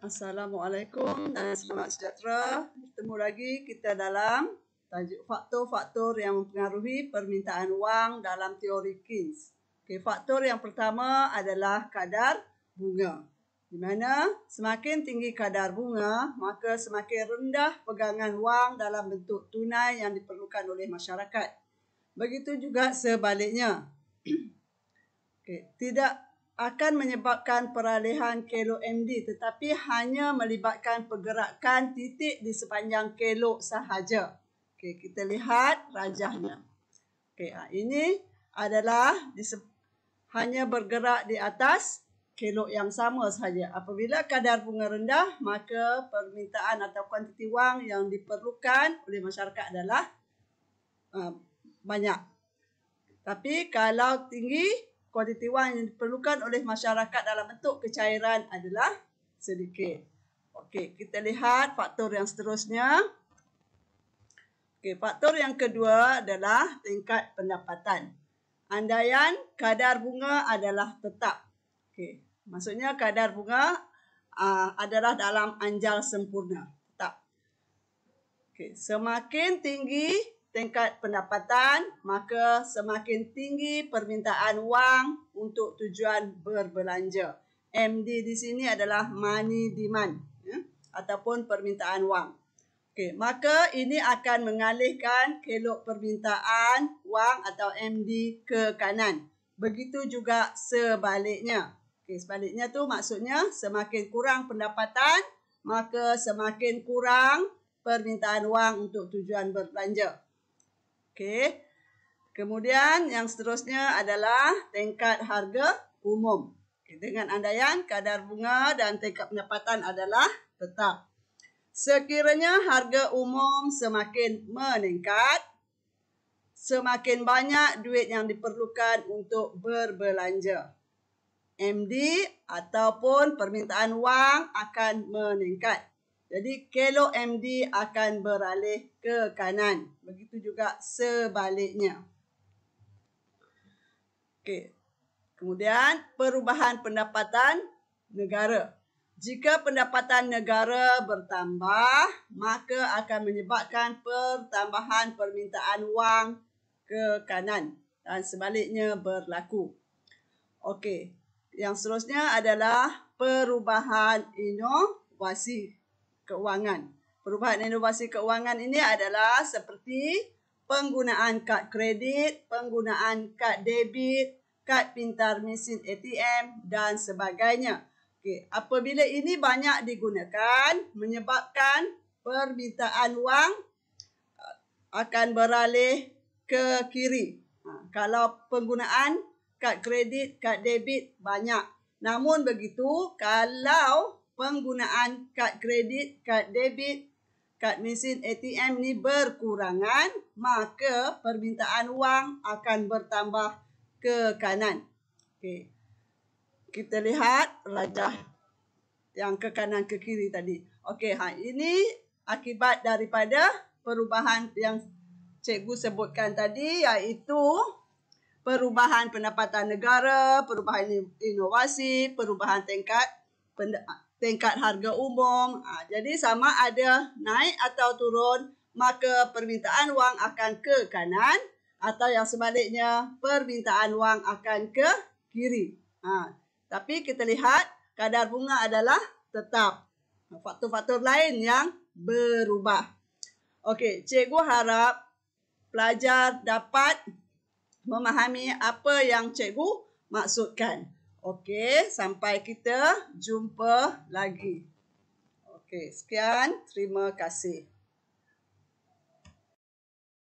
Assalamualaikum dan selamat sejahtera. Bertemu lagi kita dalam tajuk faktor-faktor yang mempengaruhi permintaan wang dalam teori Keynes. Faktor yang pertama adalah kadar bunga. Di mana semakin tinggi kadar bunga, maka semakin rendah pegangan wang dalam bentuk tunai yang diperlukan oleh masyarakat. Begitu juga sebaliknya. Tidak akan menyebabkan peralihan kelok MD, tetapi hanya melibatkan pergerakan titik di sepanjang kelok sahaja. Kita lihat rajahnya. Ini adalah hanya bergerak di atas kelok yang sama sahaja. Apabila kadar bunga rendah, maka permintaan atau kuantiti wang yang diperlukan oleh masyarakat adalah banyak. Tapi kalau tinggi, kuantiti wang yang diperlukan oleh masyarakat dalam bentuk kecairan adalah sedikit. Kita lihat faktor yang seterusnya. Faktor yang kedua adalah tingkat pendapatan. Andaian kadar bunga adalah tetap. Maksudnya kadar bunga adalah dalam anjal sempurna. Tetap. Semakin tinggi tingkat pendapatan, maka semakin tinggi permintaan wang untuk tujuan berbelanja. MD di sini adalah money demand, ataupun permintaan wang. Maka ini akan mengalihkan kelok permintaan wang atau MD ke kanan. Begitu juga sebaliknya. Sebaliknya tu maksudnya semakin kurang pendapatan, maka semakin kurang permintaan wang untuk tujuan berbelanja. Kemudian yang seterusnya adalah tingkat harga umum. Dengan andaian kadar bunga dan tingkat pendapatan adalah tetap. Sekiranya harga umum semakin meningkat, semakin banyak duit yang diperlukan untuk berbelanja. MD ataupun permintaan wang akan meningkat. Jadi kelok MD akan beralih ke kanan. Begitu juga sebaliknya. Kemudian perubahan pendapatan negara. Jika pendapatan negara bertambah, maka akan menyebabkan pertambahan permintaan wang ke kanan. Dan sebaliknya berlaku. Yang seterusnya adalah perubahan inovasi keuangan. Perubahan inovasi keuangan ini adalah seperti penggunaan kad kredit, penggunaan kad debit, kad pintar mesin ATM dan sebagainya. Apabila ini banyak digunakan, menyebabkan permintaan wang akan beralih ke kiri. Kalau penggunaan kad kredit, kad debit banyak. Namun begitu, kalau penggunaan kad kredit, kad debit, kad mesin ATM ni berkurangan, maka permintaan wang akan bertambah ke kanan. Kita lihat rajah yang ke kanan ke kiri tadi. Ini akibat daripada perubahan yang cikgu sebutkan tadi, iaitu perubahan pendapatan negara, perubahan inovasi, perubahan tingkat harga umum. Jadi sama ada naik atau turun, maka permintaan wang akan ke kanan, atau yang sebaliknya permintaan wang akan ke kiri. Tapi kita lihat kadar bunga adalah tetap. Faktor-faktor lain yang berubah. Cikgu harap pelajar dapat memahami apa yang cikgu maksudkan. Sampai kita jumpa lagi. Sekian, terima kasih.